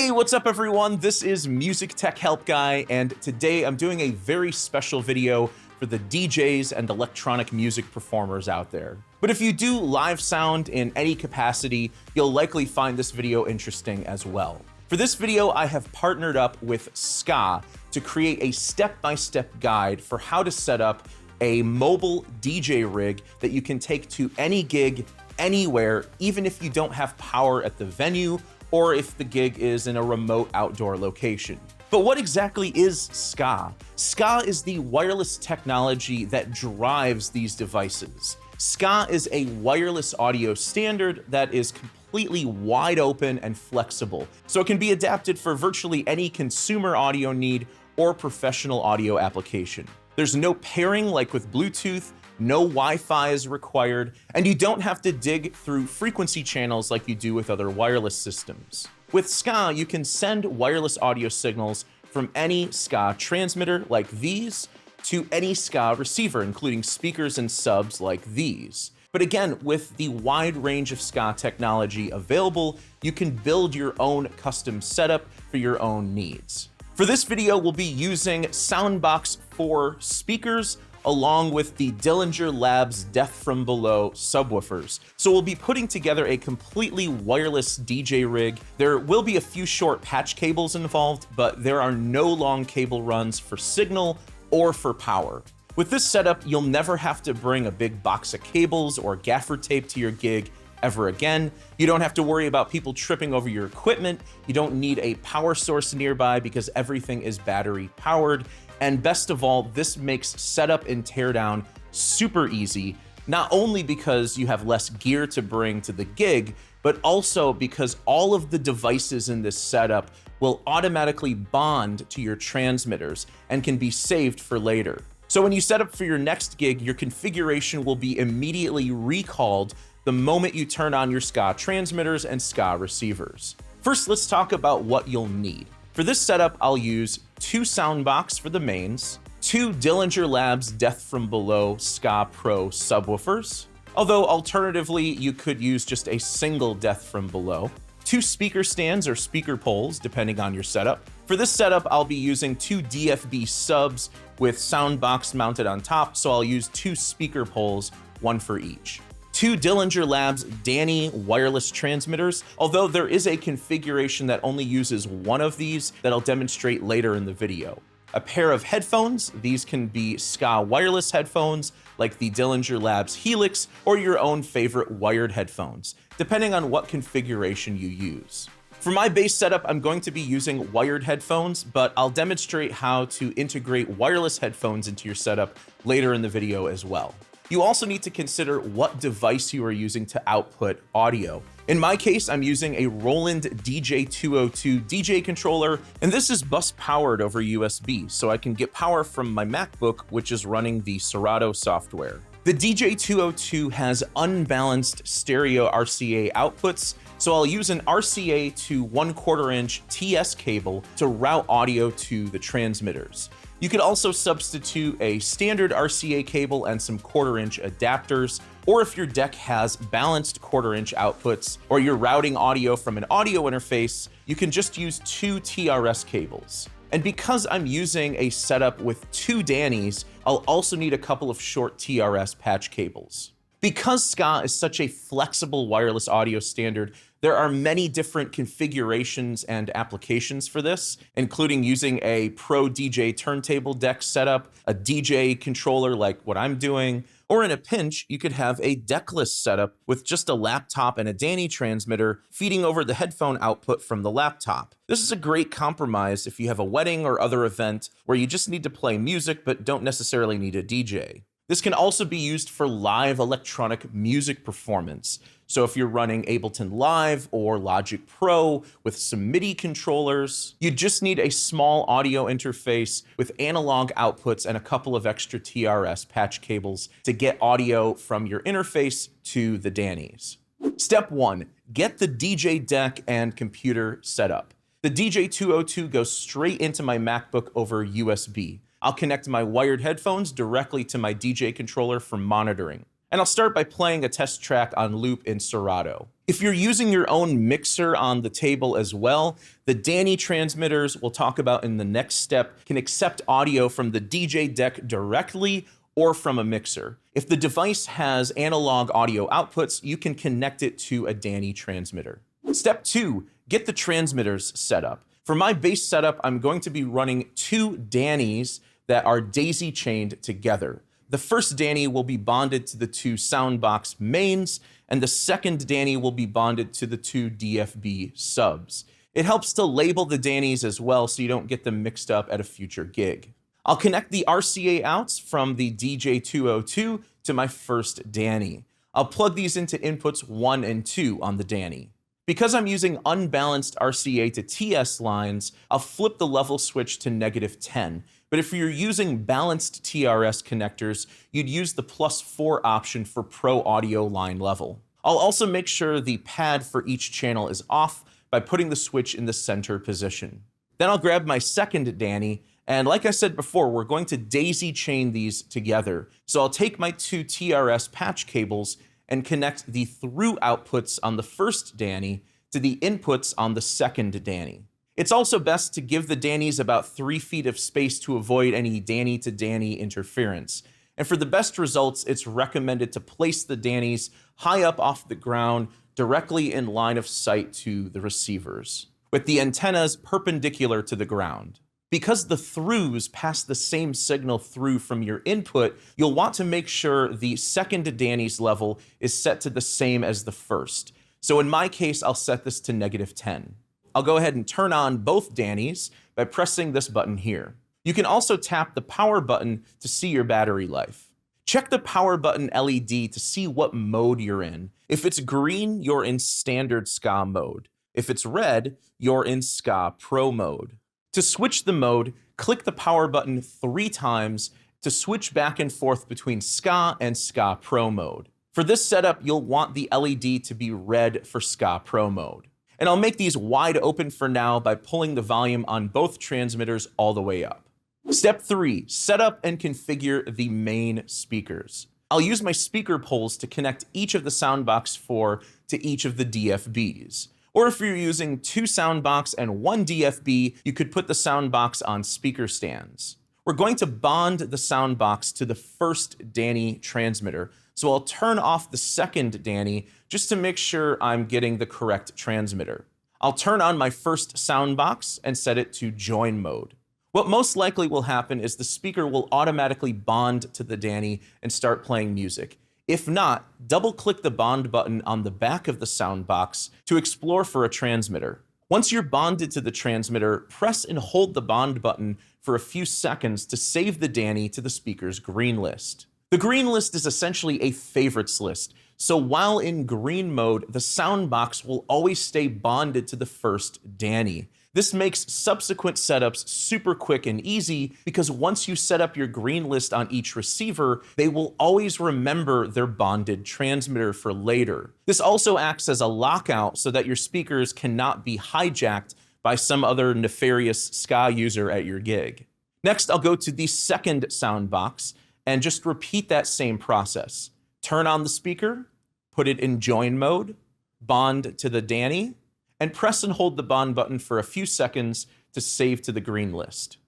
Hey, what's up everyone? This is Music Tech Help Guy, and today I'm doing a very special video for the DJs and electronic music performers out there. But if you do live sound in any capacity, you'll likely find this video interesting as well. For this video, I have partnered up with Ska to create a step-by-step guide for how to set up a mobile DJ rig that you can take to any gig, anywhere, even if you don't have power at the venue or if the gig is in a remote outdoor location. But what exactly is Ska? Ska is the wireless technology that drives these devices. Ska is a wireless audio standard that is completely wide open and flexible, so it can be adapted for virtually any consumer audio need or professional audio application. There's no pairing like with Bluetooth, no Wi-Fi is required, and you don't have to dig through frequency channels like you do with other wireless systems. With Ska, you can send wireless audio signals from any Ska transmitter like these to any Ska receiver, including speakers and subs like these. But again, with the wide range of Ska technology available, you can build your own custom setup for your own needs. For this video, we'll be using Soundbox 4 speakers, along with the Dillinger Labs Death from Below subwoofers. So we'll be putting together a completely wireless DJ rig. There will be a few short patch cables involved, but there are no long cable runs for signal or for power. With this setup, you'll never have to bring a big box of cables or gaffer tape to your gig ever again. You don't have to worry about people tripping over your equipment. You don't need a power source nearby because everything is battery powered. And best of all, this makes setup and teardown super easy, not only because you have less gear to bring to the gig, but also because all of the devices in this setup will automatically bond to your transmitters and can be saved for later. So when you set up for your next gig, your configuration will be immediately recalled the moment you turn on your Ska transmitters and Ska receivers. First, let's talk about what you'll need. For this setup, I'll use 2 Soundbox for the mains, 2 Dillinger Labs Death from Below Ska Pro subwoofers, although alternatively, you could use just a single Death from Below, 2 speaker stands or speaker poles, depending on your setup. For this setup, I'll be using 2 DFB subs with Soundbox mounted on top, so I'll use 2 speaker poles, 1 for each. 2 Dillinger Labs DANI wireless transmitters, although there is a configuration that only uses one of these that I'll demonstrate later in the video. A pair of headphones, these can be Ska wireless headphones like the Dillinger Labs Helix or your own favorite wired headphones, depending on what configuration you use. For my base setup, I'm going to be using wired headphones, but I'll demonstrate how to integrate wireless headphones into your setup later in the video as well. You also need to consider what device you are using to output audio. In my case, I'm using a Roland DJ202 DJ controller, and this is bus powered over USB, so I can get power from my MacBook, which is running the Serato software. The DJ202 has unbalanced stereo RCA outputs, so I'll use an RCA to 1/4 inch TS cable to route audio to the transmitters. You could also substitute a standard RCA cable and some 1/4 inch adapters, or if your deck has balanced 1/4 inch outputs, or you're routing audio from an audio interface, you can just use 2 TRS cables. And because I'm using a setup with 2 DANIs, I'll also need a couple of short TRS patch cables. Because Ska is such a flexible wireless audio standard, there are many different configurations and applications for this, including using a Pro DJ turntable deck setup, a DJ controller like what I'm doing, or in a pinch, you could have a deckless setup with just a laptop and a DANI transmitter feeding over the headphone output from the laptop. This is a great compromise if you have a wedding or other event where you just need to play music but don't necessarily need a DJ. This can also be used for live electronic music performance. So if you're running Ableton Live or Logic Pro with some MIDI controllers, you just need a small audio interface with analog outputs and a couple of extra TRS patch cables to get audio from your interface to the DANIs. Step 1, get the DJ deck and computer set up. The DJ202 goes straight into my MacBook over USB. I'll connect my wired headphones directly to my DJ controller for monitoring. And I'll start by playing a test track on loop in Serato. If you're using your own mixer on the table as well, the DANI transmitters we'll talk about in the next step can accept audio from the DJ deck directly or from a mixer. If the device has analog audio outputs, you can connect it to a DANI transmitter. Step 2, get the transmitters set up. For my base setup, I'm going to be running 2 DANIs that are daisy chained together. The first DANI will be bonded to the 2 Soundbox mains, and the second DANI will be bonded to the 2 DFB subs. It helps to label the DANIs as well so you don't get them mixed up at a future gig. I'll connect the RCA outs from the DJ202 to my first DANI. I'll plug these into inputs 1 and 2 on the DANI. Because I'm using unbalanced RCA to TS lines, I'll flip the level switch to -10. But if you're using balanced TRS connectors, you'd use the +4 option for pro audio line level. I'll also make sure the pad for each channel is off by putting the switch in the center position. Then I'll grab my second DANI, and like I said before, we're going to daisy chain these together. So I'll take my 2 TRS patch cables and connect the through outputs on the first DANI to the inputs on the second DANI. It's also best to give the DANIs about 3 feet of space to avoid any DANI to DANI interference. And for the best results, it's recommended to place the DANIs high up off the ground, directly in line of sight to the receivers, with the antennas perpendicular to the ground. Because the throughs pass the same signal through from your input, you'll want to make sure the second DANI's level is set to the same as the first. So in my case, I'll set this to -10. I'll go ahead and turn on both DANIs by pressing this button here. You can also tap the power button to see your battery life. Check the power button LED to see what mode you're in. If it's green, you're in standard ska mode. If it's red, you're in ska pro mode. To switch the mode, click the power button 3 times to switch back and forth between ska and ska pro mode. For this setup, you'll want the LED to be red for ska pro mode. And I'll make these wide open for now by pulling the volume on both transmitters all the way up. Step 3, set up and configure the main speakers. I'll use my speaker poles to connect each of the Soundbox 4 to each of the DFBs. Or if you're using 2 Soundbox and 1 DFB, you could put the Soundbox on speaker stands. We're going to bond the Soundbox to the first DANI transmitter, so I'll turn off the second DANI just to make sure I'm getting the correct transmitter. I'll turn on my first Soundbox and set it to join mode. What most likely will happen is the speaker will automatically bond to the DANI and start playing music. If not, double-click the bond button on the back of the Soundbox to explore for a transmitter. Once you're bonded to the transmitter, press and hold the bond button for a few seconds to save the DANI to the speaker's green list. The green list is essentially a favorites list, so while in green mode, the Soundbox will always stay bonded to the first DANI. This makes subsequent setups super quick and easy because once you set up your green list on each receiver, they will always remember their bonded transmitter for later. This also acts as a lockout so that your speakers cannot be hijacked by some other nefarious ska user at your gig. Next, I'll go to the second Soundbox and just repeat that same process. Turn on the speaker, put it in join mode, bond to the DANI, and press and hold the bond button for a few seconds to save to the green list.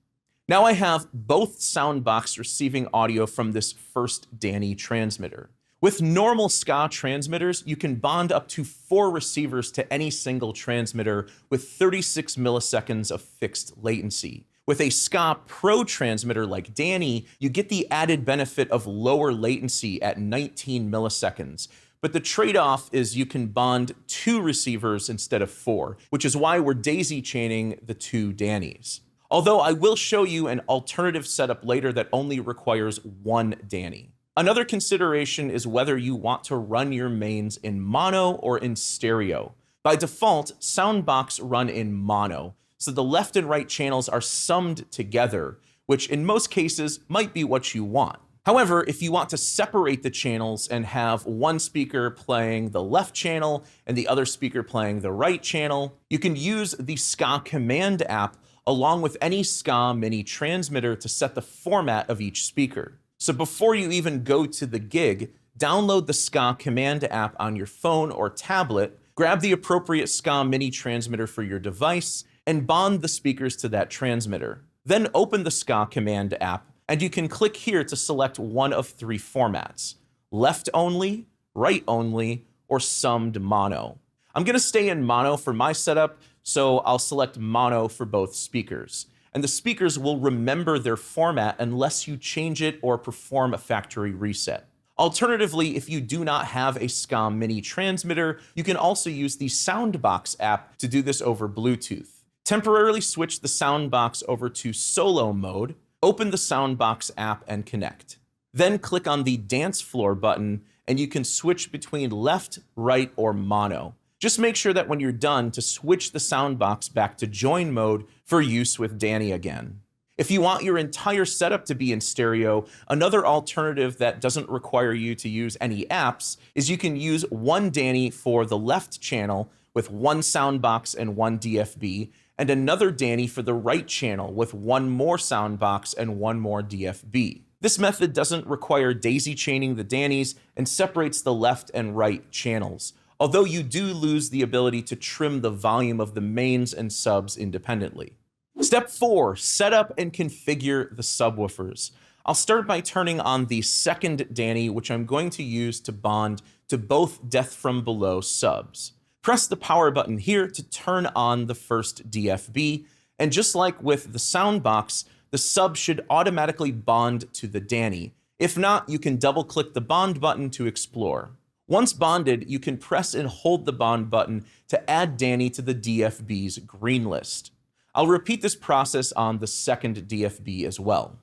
Now I have both Soundbox receiving audio from this first DANI transmitter. With normal ska transmitters, you can bond up to 4 receivers to any single transmitter with 36 milliseconds of fixed latency. With a ska pro transmitter like DANI, you get the added benefit of lower latency at 19 milliseconds. But the trade-off is you can bond 2 receivers instead of 4, which is why we're daisy chaining the 2 DANIs. Although I will show you an alternative setup later that only requires 1 DANI. Another consideration is whether you want to run your mains in mono or in stereo. By default, Soundbox run in mono, so the left and right channels are summed together, which in most cases might be what you want. However, if you want to separate the channels and have one speaker playing the left channel and the other speaker playing the right channel, you can use the Ska Command app along with any Ska Mini transmitter to set the format of each speaker. So before you even go to the gig, download the Ska Command app on your phone or tablet, Grab the appropriate ska mini transmitter for your device and bond the speakers to that transmitter. Then open the ska command app, and you can click here to select one of three formats: left only, right only, or summed mono. I'm gonna stay in mono for my setup, so I'll select mono for both speakers. And the speakers will remember their format unless you change it or perform a factory reset. Alternatively, if you do not have a ska mini transmitter, you can also use the Soundbox app to do this over Bluetooth. Temporarily switch the Soundbox over to solo mode, open the Soundbox app and connect. Then click on the dance floor button and you can switch between left, right, or mono. Just make sure that when you're done to switch the Soundbox back to join mode for use with Danny again. If you want your entire setup to be in stereo, another alternative that doesn't require you to use any apps is you can use one Danny for the left channel with one Soundbox and one DFB, and another Danny for the right channel with one more Soundbox and one more DFB. This method doesn't require daisy chaining the Dannys and separates the left and right channels, although you do lose the ability to trim the volume of the mains and subs independently. Step 4, set up and configure the subwoofers. I'll start by turning on the second Danny, which I'm going to use to bond to both Death from Below subs. Press the power button here to turn on the first DFB, and just like with the Soundbox, the sub should automatically bond to the Danny. If not, you can double-click the bond button to explore. Once bonded, you can press and hold the bond button to add Danny to the DFB's green list. I'll repeat this process on the second DFB as well.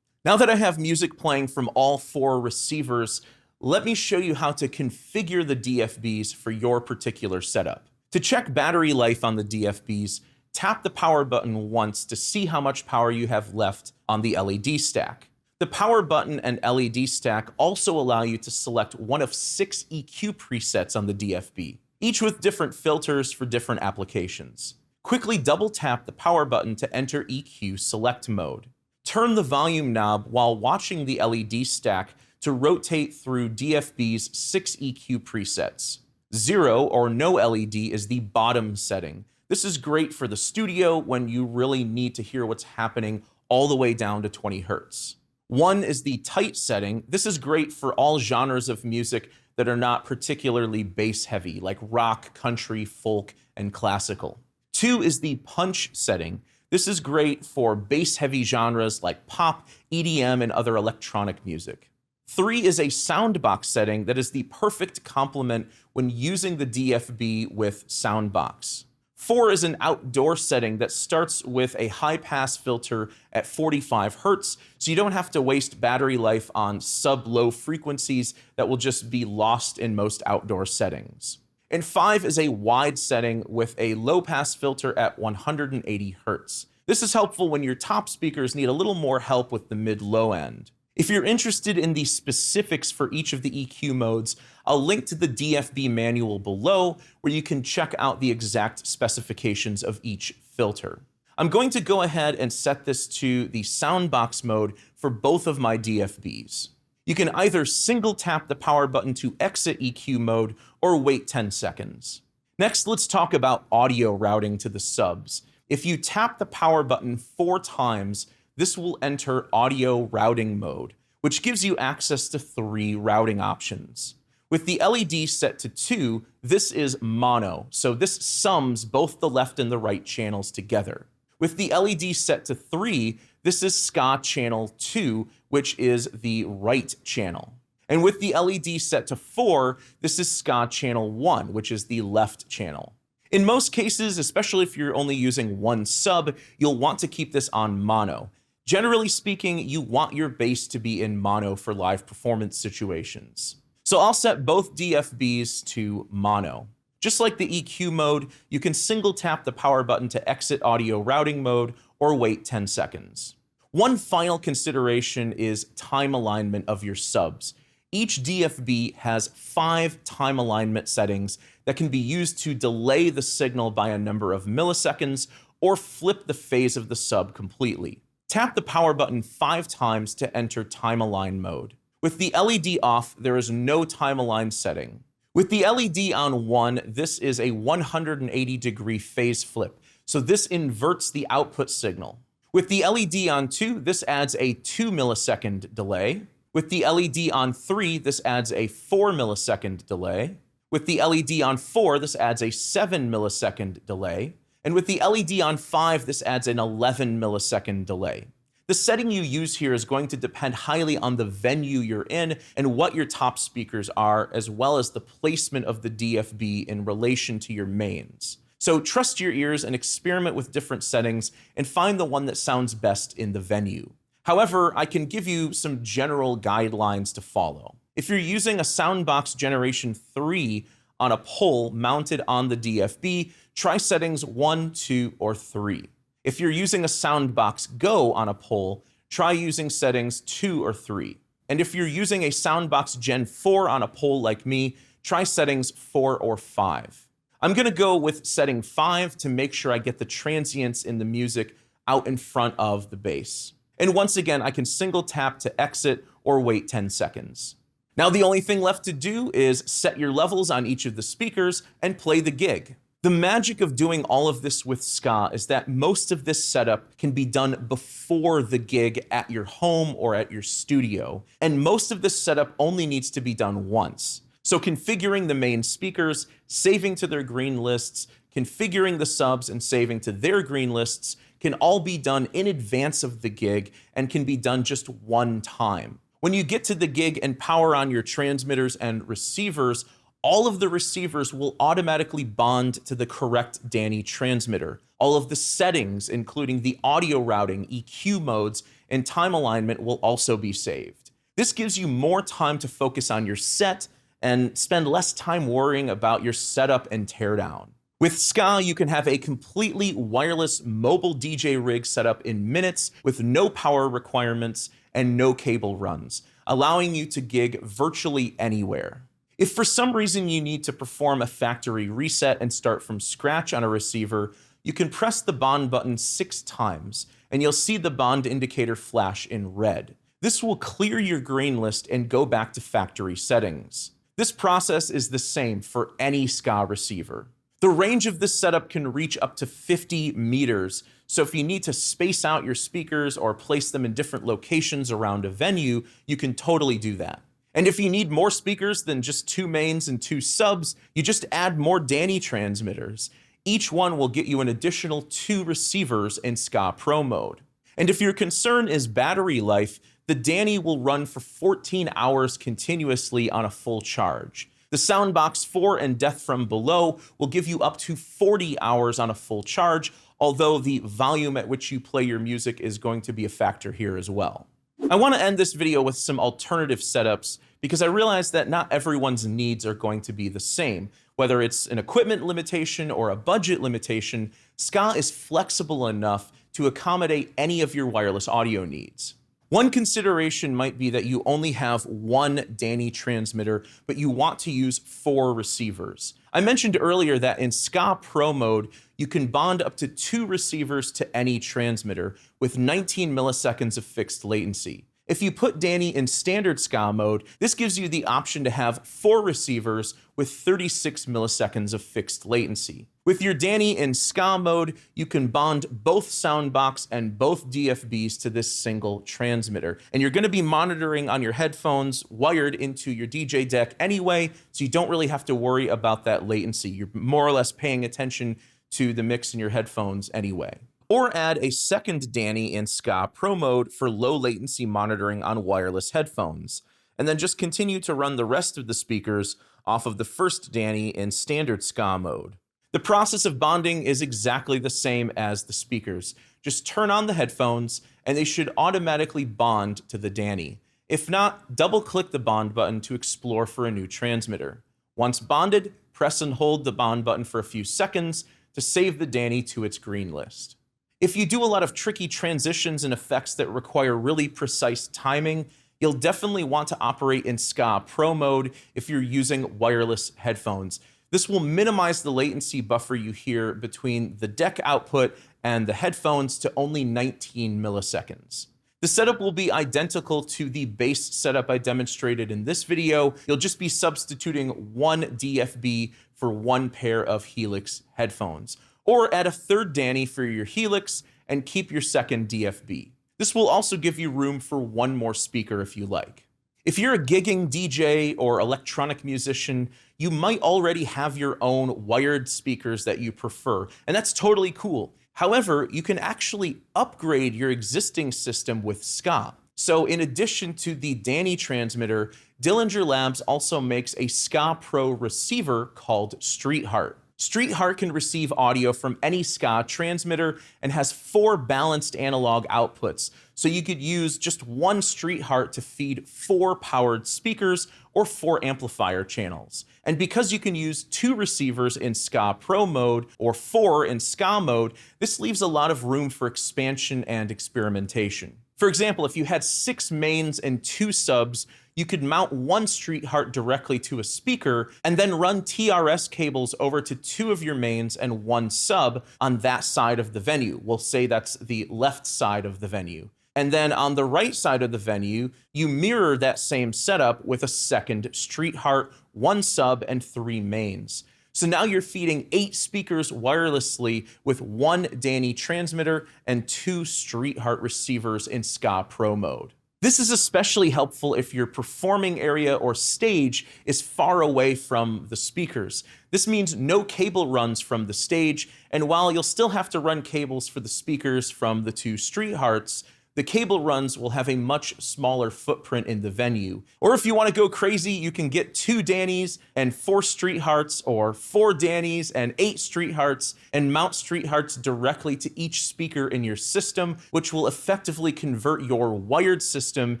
Now that I have music playing from all 4 receivers, let me show you how to configure the DFBs for your particular setup. To check battery life on the DFBs, tap the power button once to see how much power you have left on the LED stack. The power button and LED stack also allow you to select one of 6 EQ presets on the DFB, each with different filters for different applications. Quickly double tap the power button to enter EQ select mode. Turn the volume knob while watching the LED stack to rotate through DFB's 6 EQ presets. 0 or no LED is the bottom setting. This is great for the studio when you really need to hear what's happening all the way down to 20 Hz. 1 is the tight setting. This is great for all genres of music that are not particularly bass heavy, like rock, country, folk, and classical. 2 is the punch setting. This is great for bass-heavy genres like pop, EDM, and other electronic music. 3 is a Soundbox setting that is the perfect complement when using the DFB with Soundbox. 4 is an outdoor setting that starts with a high-pass filter at 45 Hz, so you don't have to waste battery life on sub-low frequencies that will just be lost in most outdoor settings. And 5 is a wide setting with a low-pass filter at 180 Hz. This is helpful when your top speakers need a little more help with the mid-low end. If you're interested in the specifics for each of the EQ modes, I'll link to the DFB manual below where you can check out the exact specifications of each filter. I'm going to go ahead and set this to the Soundbox mode for both of my DFBs. You can either single tap the power button to exit EQ mode or wait 10 seconds. Next, let's talk about audio routing to the subs. If you tap the power button 4 times, this will enter audio routing mode, which gives you access to 3 routing options. With the LED set to 2, this is mono, so this sums both the left and the right channels together. With the LED set to 3, this is ska channel 2, which is the right channel. And with the LED set to 4, this is ska channel 1, which is the left channel. In most cases, especially if you're only using one sub, you'll want to keep this on mono. Generally speaking, you want your bass to be in mono for live performance situations. So I'll set both DFBs to mono. Just like the EQ mode, you can single tap the power button to exit audio routing mode or wait 10 seconds. One final consideration is time alignment of your subs. Each DFB has 5 time alignment settings that can be used to delay the signal by a number of milliseconds or flip the phase of the sub completely. Tap the power button 5 times to enter time align mode. With the LED off, there is no time align setting. With the LED on 1, this is a 180-degree phase flip, so this inverts the output signal. With the LED on 2, this adds a 2 millisecond delay. With the LED on 3, this adds a 4 millisecond delay. With the LED on 4, this adds a 7 millisecond delay. And with the LED on 5, this adds an 11 millisecond delay. The setting you use here is going to depend highly on the venue you're in and what your top speakers are, as well as the placement of the DFB in relation to your mains. So trust your ears and experiment with different settings and find the one that sounds best in the venue. However, I can give you some general guidelines to follow. If you're using a Soundbox Generation 3 on a pole mounted on the DFB, try settings 1, 2, or 3. If you're using a Soundbox Go on a pole, try using settings 2 or 3. And if you're using a Soundbox Gen 4 on a pole like me, try settings 4 or 5. I'm gonna go with setting 5 to make sure I get the transients in the music out in front of the bass. And once again, I can single tap to exit or wait 10 seconds. Now the only thing left to do is set your levels on each of the speakers and play the gig. The magic of doing all of this with ska is that most of this setup can be done before the gig at your home or at your studio, and most of this setup only needs to be done once. So configuring the main speakers, saving to their green lists, configuring the subs and saving to their green lists can all be done in advance of the gig and can be done just one time. When you get to the gig and power on your transmitters and receivers, all of the receivers will automatically bond to the correct DANI transmitter. All of the settings, including the audio routing, EQ modes, and time alignment will also be saved. This gives you more time to focus on your set and spend less time worrying about your setup and teardown. With ska, you can have a completely wireless mobile DJ rig set up in minutes with no power requirements and no cable runs, allowing you to gig virtually anywhere. If for some reason you need to perform a factory reset and start from scratch on a receiver, you can press the bond button 6 times and you'll see the bond indicator flash in red. This will clear your green list and go back to factory settings. This process is the same for any ska receiver. The range of this setup can reach up to 50 meters, so if you need to space out your speakers or place them in different locations around a venue, you can totally do that. And if you need more speakers than just 2 mains and 2 subs, you just add more DANI transmitters. Each one will get you an additional 2 receivers in Ska Pro mode. And if your concern is battery life, the DANI will run for 14 hours continuously on a full charge. The Soundbox 4 and Death from Below will give you up to 40 hours on a full charge, although the volume at which you play your music is going to be a factor here as well. I want to end this video with some alternative setups because I realize that not everyone's needs are going to be the same. Whether it's an equipment limitation or a budget limitation, Ska is flexible enough to accommodate any of your wireless audio needs. One consideration might be that you only have 1 DANI transmitter, but you want to use 4 receivers. I mentioned earlier that in Ska Pro mode, you can bond up to 2 receivers to any transmitter with 19 milliseconds of fixed latency. If you put DANI in standard Ska mode, this gives you the option to have 4 receivers with 36 milliseconds of fixed latency. With your DANI in Ska mode, you can bond both Soundbox and both DFBs to this single transmitter. And you're gonna be monitoring on your headphones wired into your DJ deck anyway, so you don't really have to worry about that latency. You're more or less paying attention to the mix in your headphones anyway. Or add a second DANI in Ska Pro mode for low latency monitoring on wireless headphones, and then just continue to run the rest of the speakers off of the first DANI in standard Ska mode. The process of bonding is exactly the same as the speakers. Just turn on the headphones and they should automatically bond to the DANI. If not, double-click the bond button to explore for a new transmitter. Once bonded, press and hold the bond button for a few seconds to save the DANI to its green list. If you do a lot of tricky transitions and effects that require really precise timing, you'll definitely want to operate in Ska Pro mode if you're using wireless headphones. This will minimize the latency buffer you hear between the deck output and the headphones to only 19 milliseconds. The setup will be identical to the bass setup I demonstrated in this video. You'll just be substituting one DFB for one pair of Helix headphones, or add a third Danny for your Helix and keep your second DFB. This will also give you room for one more speaker if you like. If you're a gigging DJ or electronic musician, you might already have your own wired speakers that you prefer, and that's totally cool. However, you can actually upgrade your existing system with Ska. So in addition to the Danny transmitter, Dillinger Labs also makes a Ska Pro receiver called StreetHeart. StreetHeart can receive audio from any Ska transmitter and has 4 balanced analog outputs, so you could use just one StreetHeart to feed 4 powered speakers or 4 amplifier channels. And because you can use 2 receivers in Ska Pro mode or 4 in Ska mode, this leaves a lot of room for expansion and experimentation. For example, if you had 6 mains and 2 subs, you could mount one StreetHeart directly to a speaker and then run TRS cables over to 2 of your mains and 1 sub on that side of the venue. We'll say that's the left side of the venue. And then on the right side of the venue, you mirror that same setup with a second StreetHeart, 1 sub, and 3 mains. So now you're feeding 8 speakers wirelessly with 1 Danny transmitter and 2 StreetHeart receivers in Ska Pro mode. This is especially helpful if your performing area or stage is far away from the speakers. This means no cable runs from the stage, and while you'll still have to run cables for the speakers from the 2 StreetHearts, the cable runs will have a much smaller footprint in the venue. Or if you want to go crazy, you can get 2 Dannys and 4 StreetHearts, or 4 Dannys and 8 StreetHearts, and mount StreetHearts directly to each speaker in your system, which will effectively convert your wired system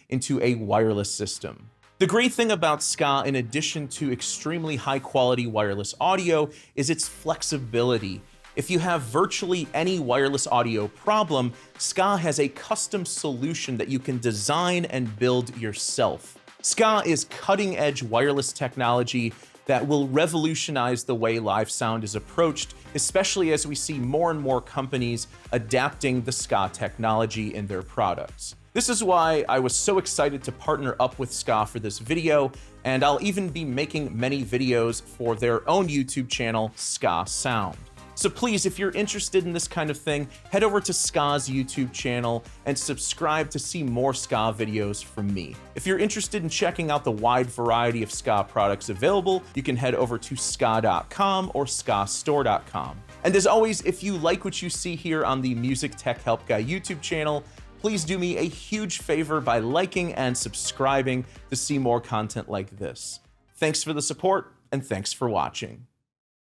into a wireless system. The great thing about Ska, in addition to extremely high quality wireless audio, is its flexibility. If you have virtually any wireless audio problem, Ska has a custom solution that you can design and build yourself. Ska is cutting-edge wireless technology that will revolutionize the way live sound is approached, especially as we see more and more companies adapting the Ska technology in their products. This is why I was so excited to partner up with Ska for this video, and I'll even be making many videos for their own YouTube channel, Ska Sound. So please, if you're interested in this kind of thing, head over to Ska's YouTube channel and subscribe to see more Ska videos from me. If you're interested in checking out the wide variety of Ska products available, you can head over to ska.com or skastore.com. And as always, if you like what you see here on the Music Tech Help Guy YouTube channel, please do me a huge favor by liking and subscribing to see more content like this. Thanks for the support, and thanks for watching.